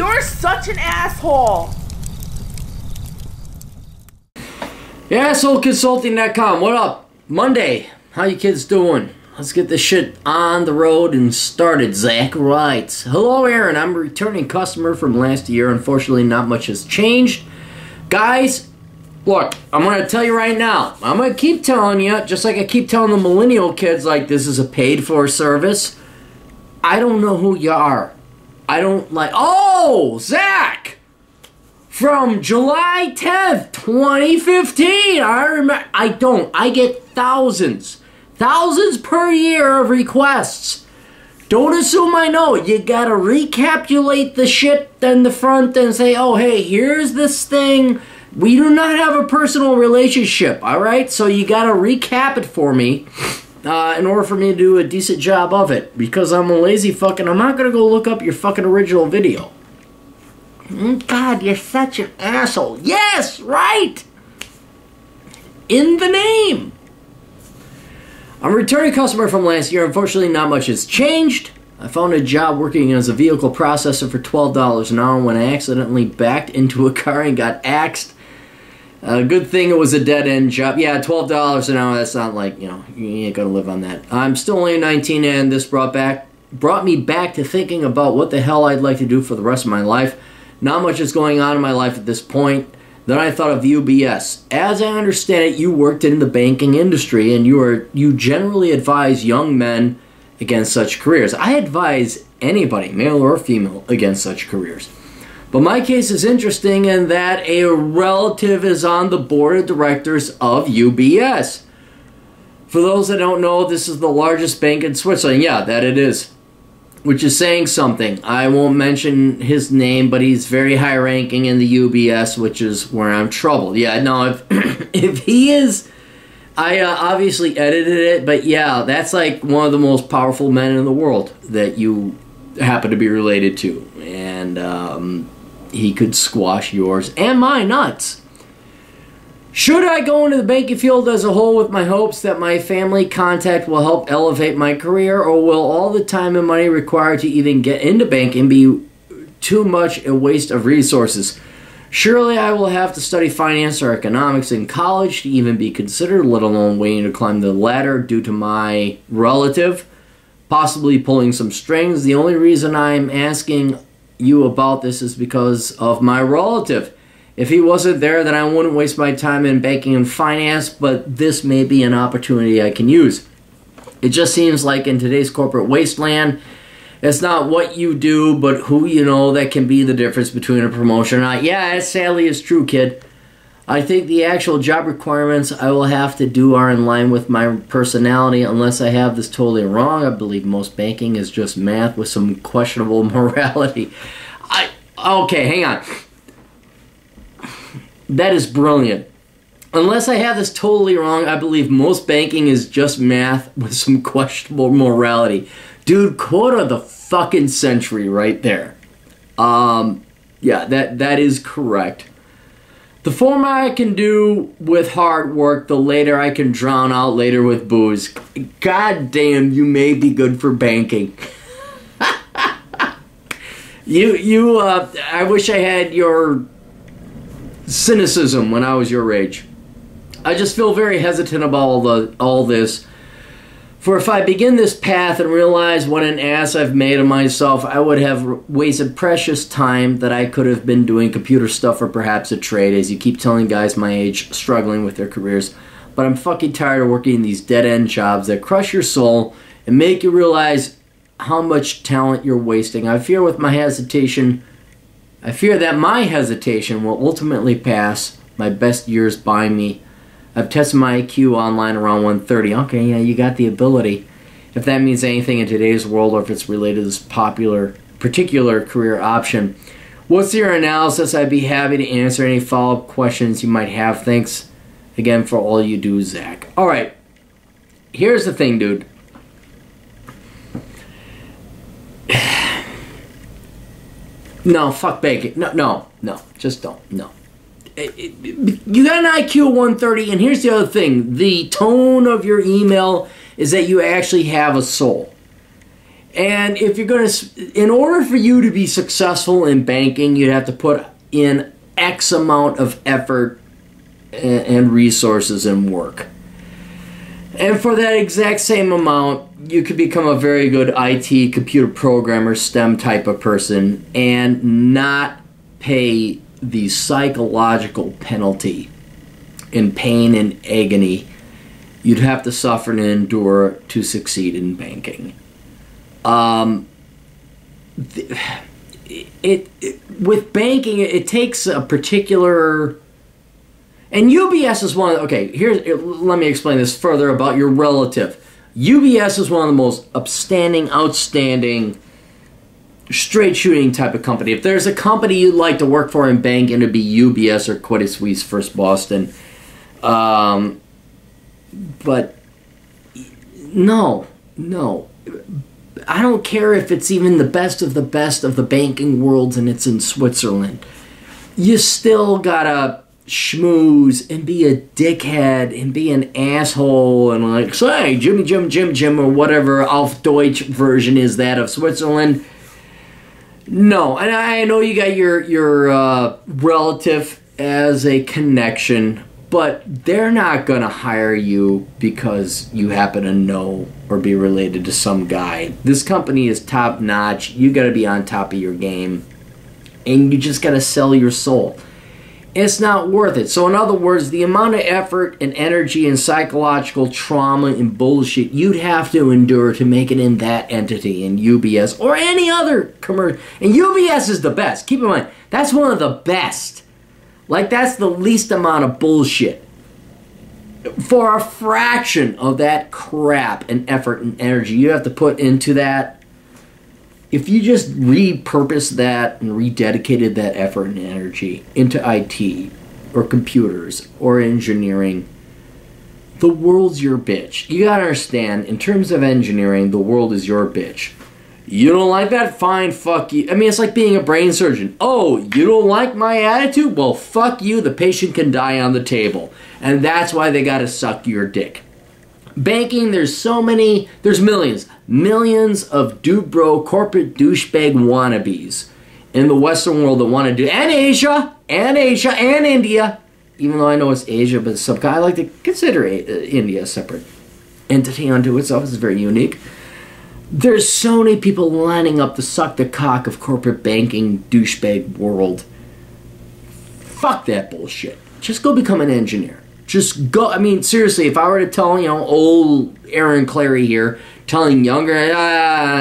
You're such an asshole. Yeah, AssholeConsulting.com. What up? Monday. How you kids doing? Let's get this shit on the road and started. Zach writes, hello, Aaron. I'm a returning customer from last year. Unfortunately, not much has changed. Guys, look, I'm going to tell you right now. I'm going to keep telling you, just like I keep telling the millennial kids, like, this is a paid-for service. I don't know who you are. I don't like... Oh, Zach! From July 10th, 2015. I remember... I don't. I get thousands per year of requests. Don't assume I know. You gotta recapitulate the shit in the front and say, oh, hey, here's this thing. We do not have a personal relationship, alright? So you gotta recap it for me in order for me to do a decent job of it. Because I'm a lazy fucking... I'm not gonna go look up your fucking original video. God, you're such an asshole. Yes, right! In the name. I'm a returning customer from last year. Unfortunately, not much has changed. I found a job working as a vehicle processor for $12 an hour when I accidentally backed into a car and got axed. Good thing it was a dead-end job. Yeah, $12 an hour, that's not like, you know, you ain't gonna live on that. I'm still only 19 and this brought me back to thinking about what the hell I'd like to do for the rest of my life. Not much is going on in my life at this point. Then I thought of UBS. As I understand it, you worked in the banking industry and you generally advise young men against such careers. I advise anybody, male or female, against such careers. But my case is interesting in that a relative is on the board of directors of UBS. For those that don't know, this is the largest bank in Switzerland. Yeah, that it is. Which is saying something. I won't mention his name, but he's very high ranking in the UBS, which is where I'm troubled. Yeah, no, if he is, I obviously edited it, but yeah, that's like one of the most powerful men in the world that you happen to be related to. And he could squash yours and my nuts. Should I go into the banking field as a whole with my hopes that my family contact will help elevate my career, or will all the time and money required to even get into banking be too much a waste of resources? Surely I will have to study finance or economics in college to even be considered, let alone waiting to climb the ladder due to my relative possibly pulling some strings. The only reason I'm asking you about this is because of my relative. If he wasn't there, then I wouldn't waste my time in banking and finance, but this may be an opportunity I can use. It just seems like in today's corporate wasteland, it's not what you do, but who you know that can be the difference between a promotion or not. Yeah, that sadly is true, kid. I think the actual job requirements I will have to do are in line with my personality, unless I have this totally wrong. I believe most banking is just math with some questionable morality. Okay, hang on. That is brilliant. Unless I have this totally wrong, I believe most banking is just math with some questionable morality. Dude, quote of the fucking century right there. Yeah, that is correct. The more I can do with hard work, the later I can drown out later with booze. God damn, you may be good for banking. I wish I had your cynicism when I was your age. I just feel very hesitant about all this. For if I begin this path and realize what an ass I've made of myself, I would have wasted precious time that I could have been doing computer stuff or perhaps a trade, as you keep telling guys my age struggling with their careers. But I'm fucking tired of working these dead-end jobs that crush your soul and make you realize how much talent you're wasting. I fear that my hesitation will ultimately pass my best years by me. I've tested my IQ online around 130. Okay, yeah, you got the ability. If that means anything in today's world, or if it's related to this particular career option. What's your analysis? I'd be happy to answer any follow-up questions you might have. Thanks again for all you do, Zach. Alright, here's the thing, dude. No, fuck banking. No, just don't. No. You got an IQ of 130, and here's the other thing. The tone of your email is that you actually have a soul. And if you're going to, in order for you to be successful in banking, you'd have to put in X amount of effort and resources and work. And for that exact same amount, you could become a very good IT, computer programmer, STEM type of person and not pay the psychological penalty in pain and agony you'd have to suffer and endure to succeed in banking. With banking, it takes a particular... And UBS is one of the... Okay, let me explain this further about your relative. UBS is one of the most outstanding, straight-shooting type of company. If there's a company you'd like to work for in banking, it'd be UBS or Credit Suisse First Boston. But no. I don't care if it's even the best of the banking worlds and it's in Switzerland. You still gotta schmooze and be a dickhead and be an asshole and like, say, Jim, or whatever auf Deutsch version is that of Switzerland. No, and I know you got your relative as a connection, but they're not going to hire you because you happen to know or be related to some guy. This company is top notch. You got to be on top of your game, and you just got to sell your soul. It's not worth it. So in other words, the amount of effort and energy and psychological trauma and bullshit you'd have to endure to make it in that entity in UBS or any other commercial. And UBS is the best. Keep in mind, that's one of the best. Like, that's the least amount of bullshit. For a fraction of that crap and effort and energy you have to put into that, if you just repurposed that and rededicated that effort and energy into IT or computers or engineering, the world's your bitch. You gotta understand, in terms of engineering, the world is your bitch. You don't like that? Fine, fuck you. I mean, it's like being a brain surgeon. Oh, you don't like my attitude? Well, fuck you. The patient can die on the table. And that's why they gotta suck your dick. Banking, there's millions of dude-bro corporate douchebag wannabes in the Western world that want to do, and Asia, and India, even though I know it's Asia, but I like to consider India a separate entity unto itself. It's very unique. There's so many people lining up to suck the cock of corporate banking douchebag world. Fuck that bullshit. Just go become an engineer. Just go. I mean, seriously, if I were to tell, old Aaron Clary here, telling younger,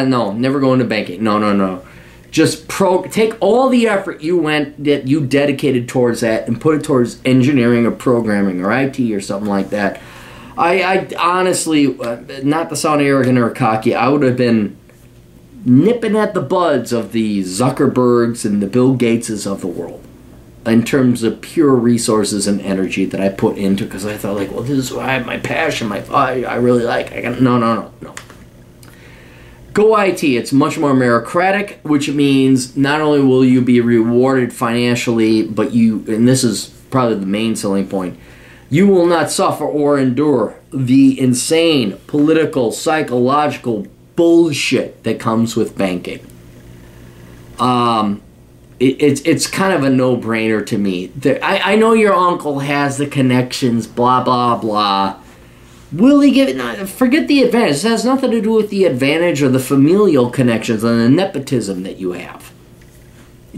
no, never go into banking. No. Just take all the effort that you dedicated towards that and put it towards engineering or programming or IT or something like that. I honestly, not to sound arrogant or cocky, I would have been nipping at the buds of the Zuckerbergs and the Bill Gateses of the world in terms of pure resources and energy that I put into, because I thought, like, well, this is why I have my passion, I really like. No. Go IT. It's much more meritocratic, which means not only will you be rewarded financially, but and this is probably the main selling point, you will not suffer or endure the insane political, psychological bullshit that comes with banking. It's kind of a no-brainer to me. I know your uncle has the connections, blah, blah, blah. Will he give it? Forget the advantage. It has nothing to do with the advantage or the familial connections and the nepotism that you have.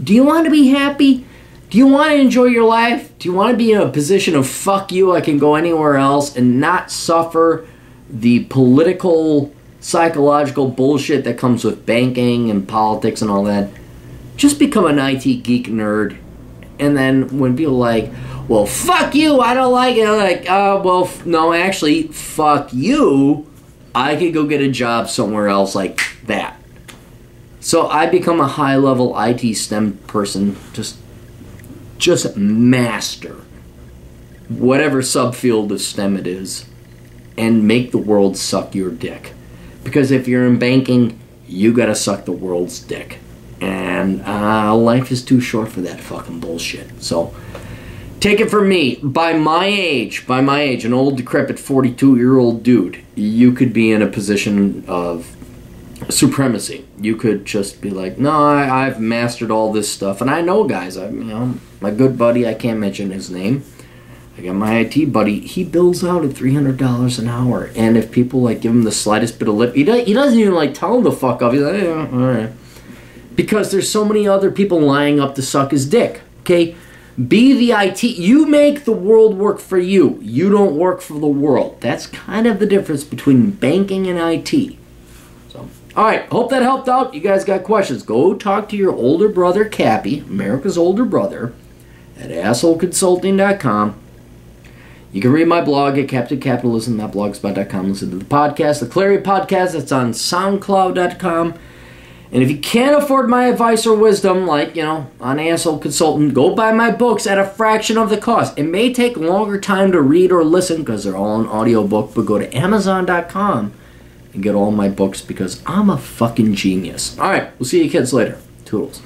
Do you want to be happy? Do you want to enjoy your life? Do you want to be in a position of fuck you, I can go anywhere else and not suffer the political, psychological bullshit that comes with banking and politics and all that? Just become an IT geek nerd. And then when people are like, well, fuck you, I don't like it. I'm like, well, no, actually, fuck you. I could go get a job somewhere else like that. So I become a high-level IT STEM person, just master whatever subfield of STEM it is and make the world suck your dick. Because if you're in banking, you gotta suck the world's dick. And life is too short for that fucking bullshit. So, take it from me. By my age, an old decrepit 42-year-old dude, you could be in a position of supremacy. You could just be like, no, I've mastered all this stuff. And I know guys, my good buddy, I can't mention his name. I got my IT buddy, he bills out at $300 an hour. And if people like give him the slightest bit of lip, he doesn't even like tell him to fuck off. He's like, yeah, all right. Because there's so many other people lining up to suck his dick. Okay? Be the IT. You make the world work for you. You don't work for the world. That's kind of the difference between banking and IT. So, alright, hope that helped out. You guys got questions. Go talk to your older brother, Cappy, America's older brother, at assholeconsulting.com. You can read my blog at CaptainCapitalism.blogspot.com. Listen to the podcast, the Clarity Podcast. That's on SoundCloud.com. And if you can't afford my advice or wisdom, like, on Asshole Consultant, go buy my books at a fraction of the cost. It may take longer time to read or listen because they're all an audiobook, but go to Amazon.com and get all my books because I'm a fucking genius. All right, we'll see you kids later. Toodles.